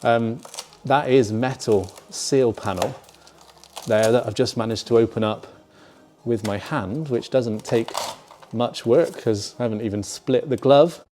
That is metal seal panel there that I've just managed to open up with my hand, which doesn't take much work because I haven't even split the glove.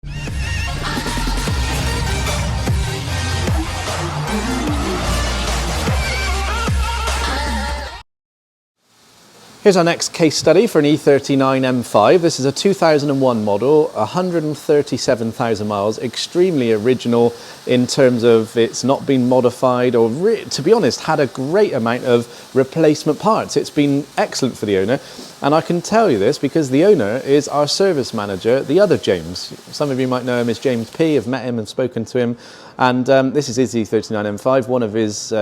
Here's our next case study for an E39 M5. This is a 2001 model, 137,000 miles, extremely original in terms of it's not been modified or, to be honest, had a great amount of replacement parts. It's been excellent for the owner. And I can tell you this because the owner is our service manager, the other James. Some of you might know him as James P. I've met him and spoken to him. And this is his E39 M5, one of his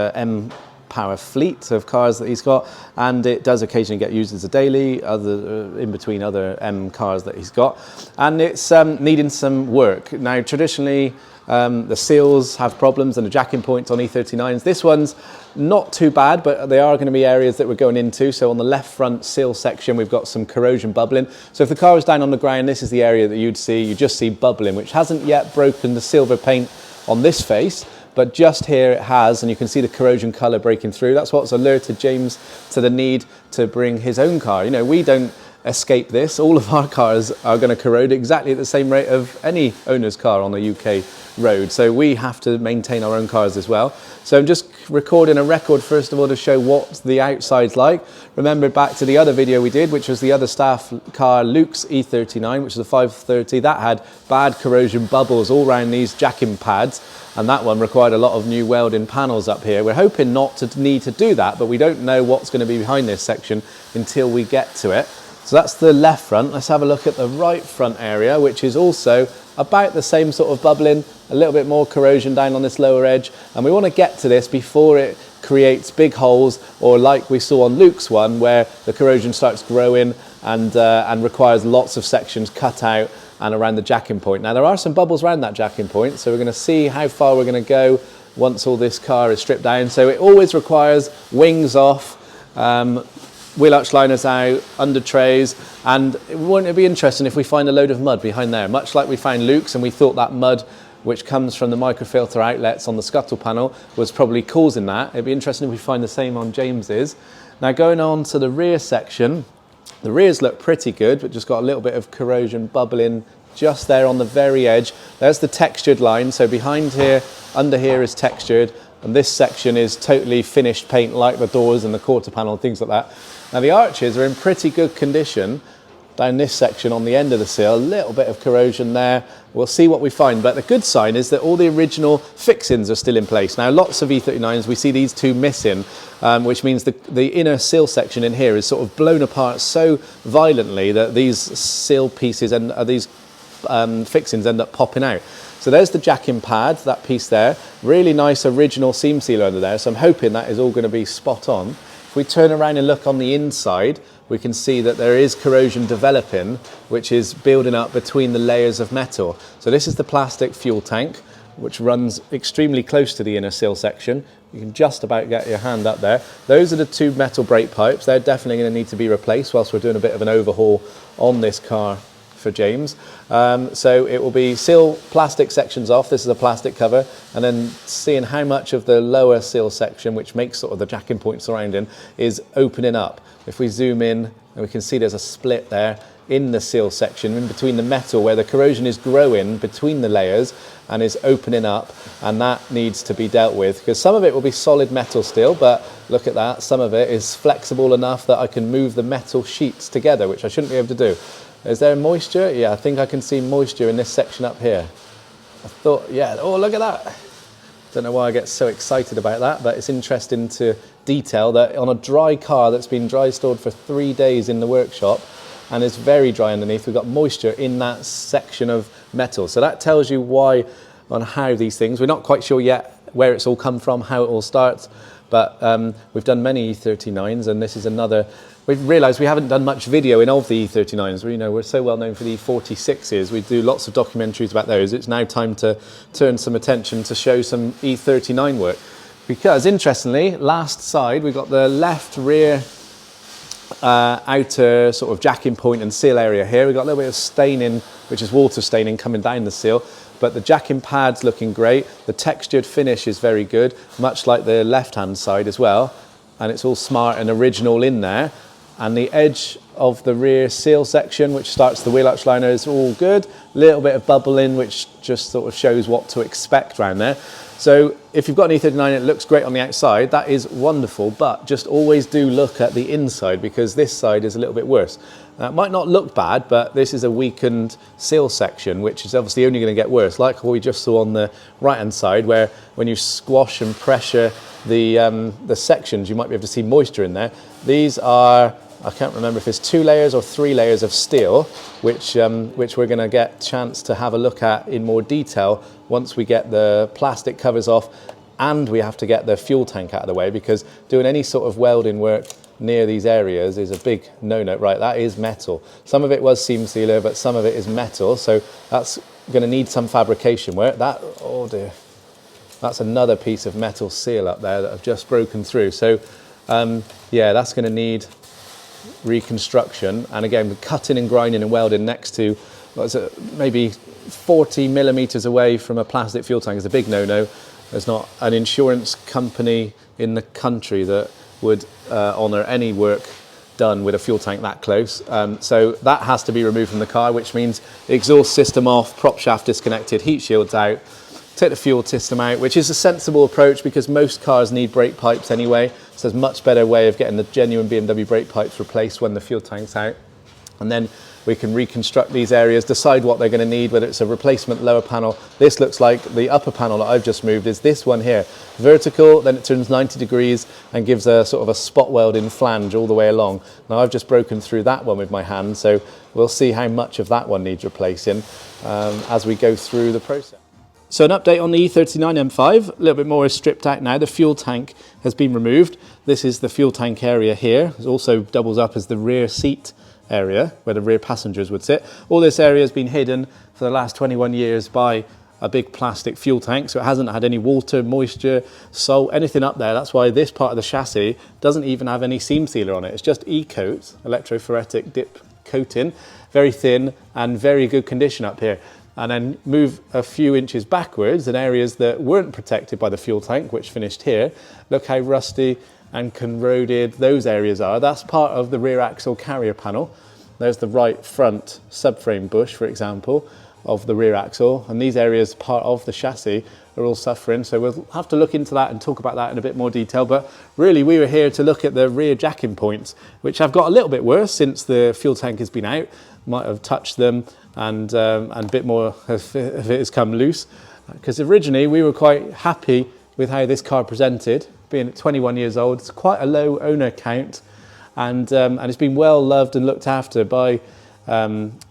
power fleet of cars that he's got, and it does occasionally get used as a daily, in between other M cars that he's got, and it's needing some work. Now traditionally the seals have problems and the jacking points on E39s. This one's not too bad, but there are going to be areas that we're going into. So on the left front seal section we've got some corrosion bubbling. So if the car was down on the ground, this is the area that you just see bubbling, which hasn't yet broken the silver paint on this face. But just here it has, and you can see the corrosion colour breaking through. That's what's alerted James to the need to bring his own car. You know, we don't escape this. All of our cars are going to corrode exactly at the same rate of any owner's car on the UK road. So we have to maintain our own cars as well. So I'm just recording a record first of all to show what the outside's like. Remember back to the other video we did, which was the other staff car, Luke's E39, which is a 530. That had bad corrosion bubbles all around these jacking pads. And that one required a lot of new welding panels up here. We're hoping not to need to do that, but we don't know what's going to be behind this section until we get to it. So that's the left front. Let's have a look at the right front area, which is also about the same sort of bubbling, a little bit more corrosion down on this lower edge. And we want to get to this before it creates big holes, or like we saw on Luke's one, where the corrosion starts growing and requires lots of sections cut out and around the jacking point. Now there are some bubbles around that jacking point, so we're going to see how far we're going to go once all this car is stripped down. So it always requires wings off, wheel arch liners out, under trays, and won't it be interesting if we find a load of mud behind there, much like we found Luke's, and we thought that mud which comes from the microfilter outlets on the scuttle panel was probably causing that. It'd be interesting if we find the same on James's. Now going on to the rear section, the rears look pretty good, but just got a little bit of corrosion bubbling just there on the very edge. There's the textured line, so behind here, under here is textured, and this section is totally finished paint like the doors and the quarter panel and things like that. Now the arches are in pretty good condition. Down this section on the end of the seal, a little bit of corrosion there. We'll see what we find, but the good sign is that all the original fixings are still in place. Now lots of E39s, we see these two missing, which means the inner seal section in here is sort of blown apart so violently that these seal pieces and these fixings end up popping out. So there's the jacking pad, that piece there, really nice original seam sealer under there, so I'm hoping that is all going to be spot on. If we turn around and look on the inside, we can see that there is corrosion developing, which is building up between the layers of metal. So this is the plastic fuel tank, which runs extremely close to the inner seal section. You can just about get your hand up there. Those are the two metal brake pipes. They're definitely going to need to be replaced whilst we're doing a bit of an overhaul on this car for James. So it will be seal plastic sections off. This is a plastic cover, and then seeing how much of the lower seal section, which makes sort of the jacking point surrounding, is opening up. If we zoom in, and we can see there's a split there in the seal section, in between the metal, where the corrosion is growing between the layers and is opening up, and that needs to be dealt with, because some of it will be solid metal still, but look at that, some of it is flexible enough that I can move the metal sheets together, which I shouldn't be able to do. Is there moisture? Yeah, I think I can see moisture in this section up here. I thought, yeah, oh, look at that. Don't know why I get so excited about that, but it's interesting to detail that on a dry car that's been dry stored for 3 days in the workshop and is very dry underneath, we've got moisture in that section of metal. So that tells you why on how these things, we're not quite sure yet where it's all come from, how it all starts, but we've done many E39s, and this is another. We've realised we haven't done much video in of the E39s. We're so well known for the E46s. We do lots of documentaries about those. It's now time to turn some attention to show some E39 work. Because interestingly, last side, we've got the left rear outer sort of jacking point and seal area here. We've got a little bit of staining, which is water staining coming down the seal. but the jacking pad's looking great. The textured finish is very good, much like the left-hand side as well. And it's all smart and original in there. And the edge of the rear seal section, which starts the wheel arch liner, is all good. A little bit of bubbling, which just sort of shows what to expect around there. So if you've got an E39 and it looks great on the outside, that is wonderful, but just always do look at the inside, because this side is a little bit worse. It might not look bad, but this is a weakened seal section, which is obviously only going to get worse, like what we just saw on the right-hand side, where when you squash and pressure the sections, you might be able to see moisture in there. These are, I can't remember if it's 2 layers or 3 layers of steel, which we're going to get a chance to have a look at in more detail once we get the plastic covers off, and we have to get the fuel tank out of the way, because doing any sort of welding work near these areas is a big no-no. Right, that is metal. Some of it was seam sealer, but some of it is metal, so that's going to need some fabrication work. That, oh dear, that's another piece of metal seal up there that I've just broken through. So yeah, that's going to need reconstruction. And again, cutting and grinding and welding next to maybe 40 millimeters away from a plastic fuel tank is a big no-no. There's not an insurance company in the country that would honour any work done with a fuel tank that close. So that has to be removed from the car, which means the exhaust system off, prop shaft disconnected, heat shields out, take the fuel system out, which is a sensible approach because most cars need brake pipes anyway. So there's a much better way of getting the genuine BMW brake pipes replaced when the fuel tank's out. And then we can reconstruct these areas, decide what they're going to need, whether it's a replacement lower panel. This looks like the upper panel that I've just moved is this one here. Vertical, then it turns 90 degrees and gives a sort of a spot welding flange all the way along. Now I've just broken through that one with my hand, so we'll see how much of that one needs replacing as we go through the process. So an update on the E39 M5, a little bit more is stripped out now. The fuel tank has been removed. This is the fuel tank area here. It also doubles up as the rear seat area where the rear passengers would sit. All this area has been hidden for the last 21 years by a big plastic fuel tank, so it hasn't had any water, moisture, salt, anything up there. That's why this part of the chassis doesn't even have any seam sealer on it. It's just E-coat, electrophoretic dip coating, very thin and very good condition up here. And then move a few inches backwards in areas that weren't protected by the fuel tank, which finished here. Look how rusty and corroded those areas are. That's part of the rear axle carrier panel. There's the right front subframe bush, for example, of the rear axle. And these areas, part of the chassis, are all suffering. So we'll have to look into that and talk about that in a bit more detail. But really, we were here to look at the rear jacking points, which have got a little bit worse since the fuel tank has been out. Might have touched them and a bit more if it has come loose. Because originally we were quite happy with how this car presented. Being 21 years old, it's quite a low owner count, and it's been well loved and looked after by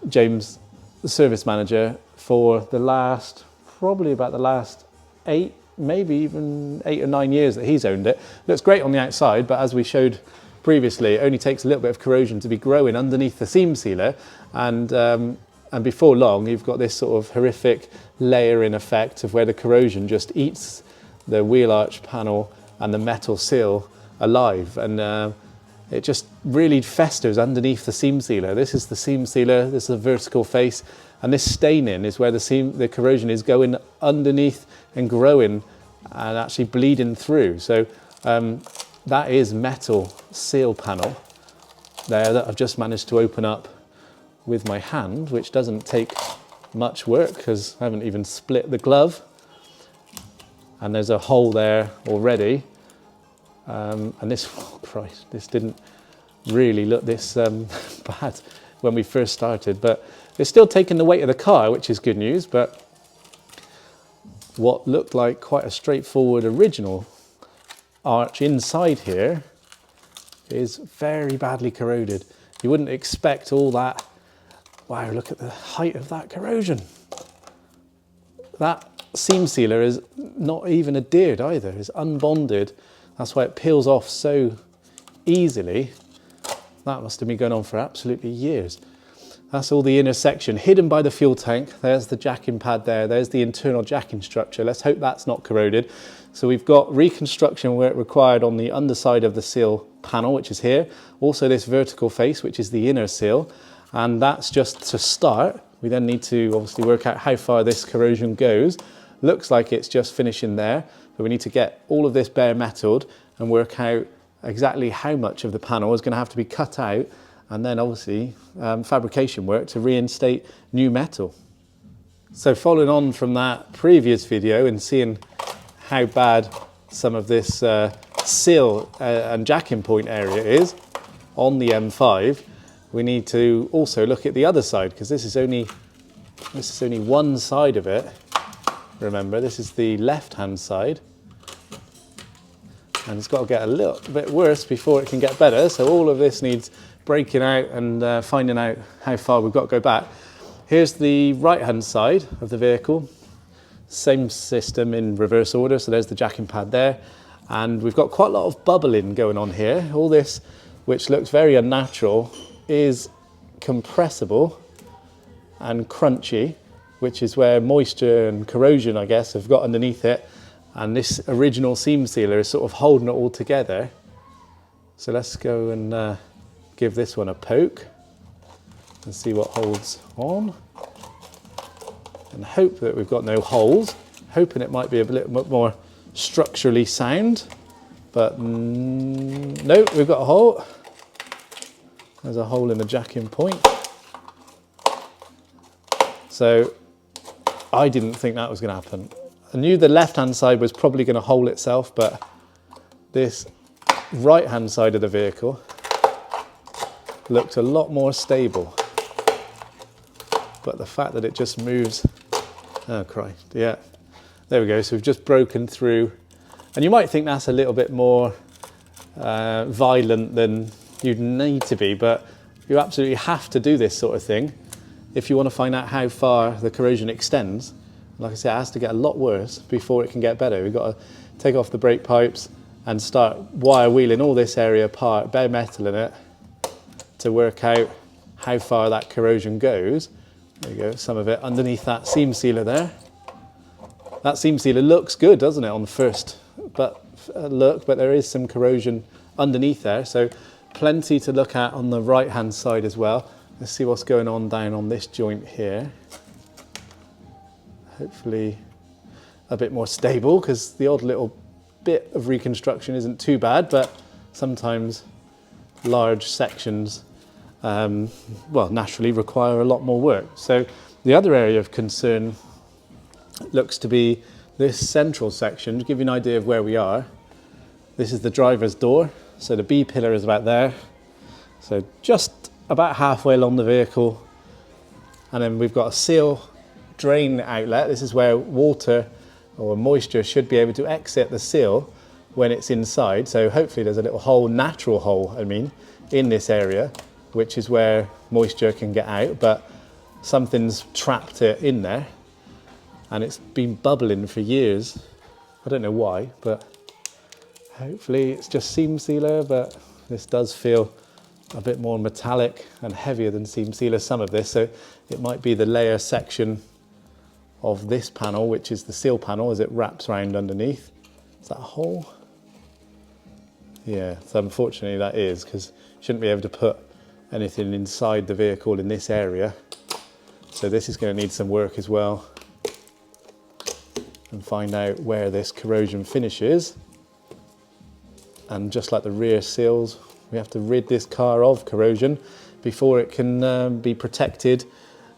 James, the service manager, for the last, probably about the last 8, maybe even 8 or 9 years that he's owned it. Looks great on the outside, but as we showed previously, it only takes a little bit of corrosion to be growing underneath the seam sealer, and before long you've got this sort of horrific layering effect of where the corrosion just eats the wheel arch panel and the metal seal alive, and it just really festers underneath the seam sealer. This is the seam sealer, this is a vertical face, and this staining is where the corrosion is going underneath and growing and actually bleeding through. So that is metal seal panel there that I've just managed to open up with my hand, which doesn't take much work because I haven't even split the glove. And there's a hole there already. And this, oh Christ, this didn't really look this bad when we first started, but it's still taking the weight of the car, which is good news. But what looked like quite a straightforward original arch inside here is very badly corroded. You wouldn't expect all that. Wow, look at the height of that corrosion. That seam sealer is not even adhered either, it's unbonded. That's why it peels off so easily. That must have been going on for absolutely years. That's all the inner section, hidden by the fuel tank. There's the jacking pad there, there's the internal jacking structure. Let's hope that's not corroded. So we've got reconstruction work required on the underside of the seal panel, which is here. Also this vertical face, which is the inner seal. And that's just to start. We then need to obviously work out how far this corrosion goes. Looks like it's just finishing there, but we need to get all of this bare metalled and work out exactly how much of the panel is going to have to be cut out, and then obviously fabrication work to reinstate new metal. So following on from that previous video and seeing how bad some of this sill and jacking point area is on the M5, we need to also look at the other side, because this is only one side of it. Remember, this is the left-hand side, and it's got to get a little bit worse before it can get better. So all of this needs breaking out and finding out how far we've got to go back. Here's the right-hand side of the vehicle. Same system in reverse order. So there's the jacking pad there. And we've got quite a lot of bubbling going on here. All this, which looks very unnatural, is compressible and crunchy, which is where moisture and corrosion, I guess, have got underneath it. And this original seam sealer is sort of holding it all together. So let's go and give this one a poke and see what holds on. And hope that we've got no holes. Hoping it might be a little bit more structurally sound. But no, we've got a hole. There's a hole in the jacking point. So I didn't think that was going to happen. I knew the left-hand side was probably going to hole itself, but this right-hand side of the vehicle looked a lot more stable. But the fact that it just moves, oh Christ, yeah, there we go. So we've just broken through, and you might think that's a little bit more violent than you'd need to be, but you absolutely have to do this sort of thing if you want to find out how far the corrosion extends. Like I said, it has to get a lot worse before it can get better. We've got to take off the brake pipes and start wire wheeling all this area apart, bare metal in it, to work out how far that corrosion goes. There you go, some of it underneath that seam sealer there. That seam sealer looks good, doesn't it, on the first look, but there is some corrosion underneath there. So plenty to look at on the right-hand side as well. Let's see what's going on down on this joint here. Hopefully a bit more stable, because the odd little bit of reconstruction isn't too bad, but sometimes large sections naturally require a lot more work. So the other area of concern looks to be this central section. To give you an idea of where we are, this is the driver's door. So the B pillar is about there. So just about halfway along the vehicle. And then we've got a seal drain outlet. This is where water or moisture should be able to exit the seal when it's inside. So hopefully there's a little hole, natural hole, in this area, which is where moisture can get out, but something's trapped it in there and it's been bubbling for years. I don't know why, but hopefully it's just seam sealer, but this does feel a bit more metallic and heavier than seam sealer, some of this. So it might be the layer section of this panel, which is the seal panel, as it wraps around underneath. Is that a hole? Yeah, so unfortunately that is, because you shouldn't be able to put anything inside the vehicle in this area. So this is going to need some work as well, and find out where this corrosion finishes. And just like the rear seals, we have to rid this car of corrosion before it can be protected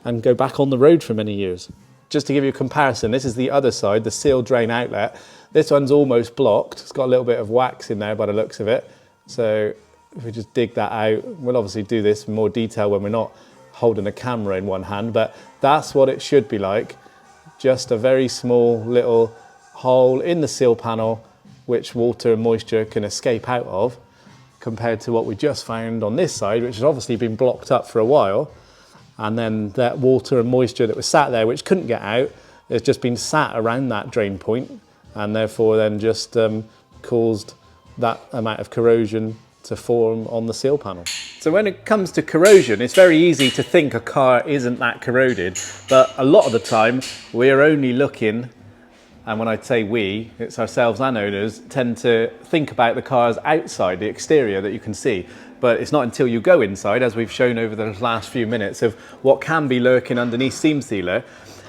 and go back on the road for many years. Just to give you a comparison, this is the other side, the seal drain outlet. This one's almost blocked. It's got a little bit of wax in there by the looks of it. So if we just dig that out, we'll obviously do this in more detail when we're not holding a camera in one hand, but that's what it should be like. Just a very small little hole in the seal panel, which water and moisture can escape out of, compared to what we just found on this side, which has obviously been blocked up for a while. And then that water and moisture that was sat there, which couldn't get out, has just been sat around that drain point, and therefore then just caused that amount of corrosion to form on the seal panel. So when it comes to corrosion, it's very easy to think a car isn't that corroded, but a lot of the time we're only looking and when I say we, it's ourselves and owners, tend to think about the cars outside, the exterior that you can see. But it's not until you go inside, as we've shown over the last few minutes, of what can be lurking underneath seam sealer.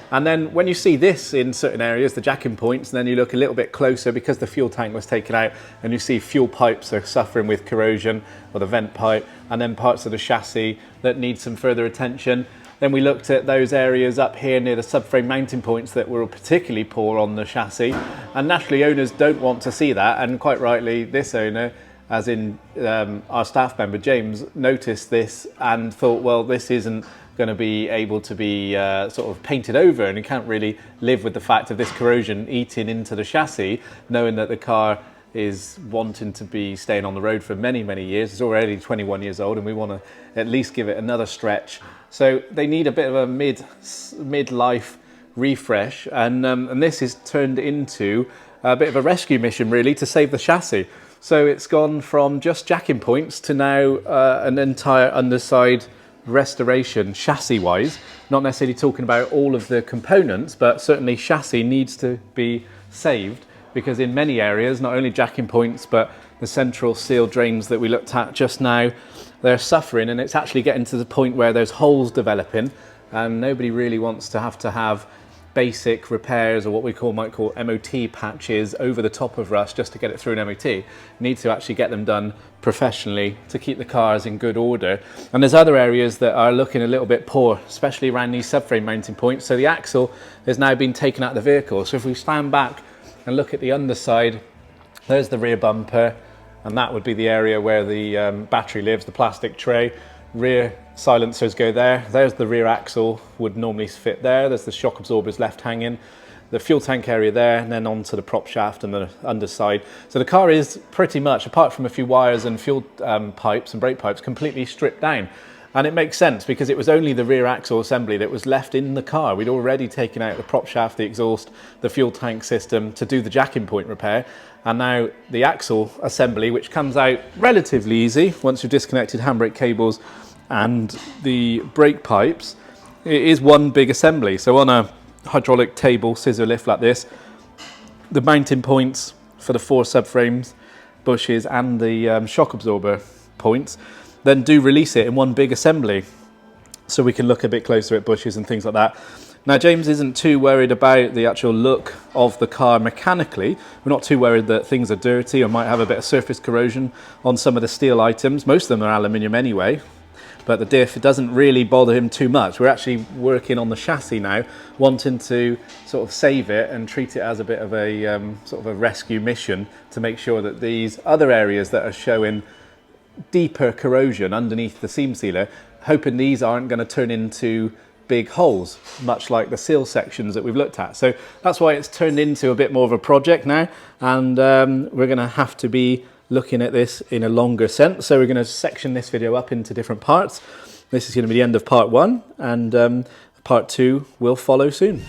And then when you see this in certain areas, the jacking points, and then you look a little bit closer because the fuel tank was taken out, and you see fuel pipes are suffering with corrosion, or the vent pipe, and then parts of the chassis that need some further attention. Then we looked at those areas up here near the subframe mounting points that were particularly poor on the chassis. And naturally owners don't want to see that, and quite rightly this owner, as in our staff member James, noticed this and thought, well, this isn't going to be able to be sort of painted over, and you can't really live with the fact of this corrosion eating into the chassis, knowing that the car is wanting to be staying on the road for many, many years. It's already 21 years old, and we want to at least give it another stretch. So they need a bit of a mid-life refresh, and this is turned into a bit of a rescue mission, really, to save the chassis. So it's gone from just jacking points to now an entire underside restoration chassis-wise. Not necessarily talking about all of the components, but certainly chassis needs to be saved, because in many areas, not only jacking points, but the central seal drains that we looked at just now, they're suffering, and it's actually getting to the point where there's holes developing, and nobody really wants to have basic repairs, or what we might call MOT patches over the top of rust just to get it through an MOT. You need to actually get them done professionally to keep the cars in good order. And there's other areas that are looking a little bit poor, especially around these subframe mounting points. So the axle has now been taken out of the vehicle. So if we stand back and look at the underside, there's the rear bumper, and that would be the area where the battery lives, the plastic tray. Rear silencers go there. There's the rear axle, would normally fit there. There's the shock absorbers left hanging, the fuel tank area there, and then onto the prop shaft and the underside. So the car is pretty much, apart from a few wires and fuel pipes and brake pipes, completely stripped down. And it makes sense because it was only the rear axle assembly that was left in the car. We'd already taken out the prop shaft, the exhaust, the fuel tank system to do the jacking point repair. And now the axle assembly, which comes out relatively easy once you've disconnected handbrake cables and the brake pipes, it is one big assembly. So on a hydraulic table scissor lift like this, the mounting points for the 4 subframes, bushes, and the shock absorber points, then do release it in one big assembly. So we can look a bit closer at bushes and things like that. Now James isn't too worried about the actual look of the car mechanically. We're not too worried that things are dirty or might have a bit of surface corrosion on some of the steel items. Most of them are aluminium anyway. But the diff, it doesn't really bother him too much. We're actually working on the chassis now, wanting to sort of save it and treat it as a bit of a sort of a rescue mission to make sure that these other areas that are showing deeper corrosion underneath the seam sealer, hoping these aren't going to turn into big holes, much like the seal sections that we've looked at. So that's why it's turned into a bit more of a project now, and we're going to have to be looking at this in a longer sense. So we're going to section this video up into different parts. This is going to be the end of part 1, and part 2 will follow soon.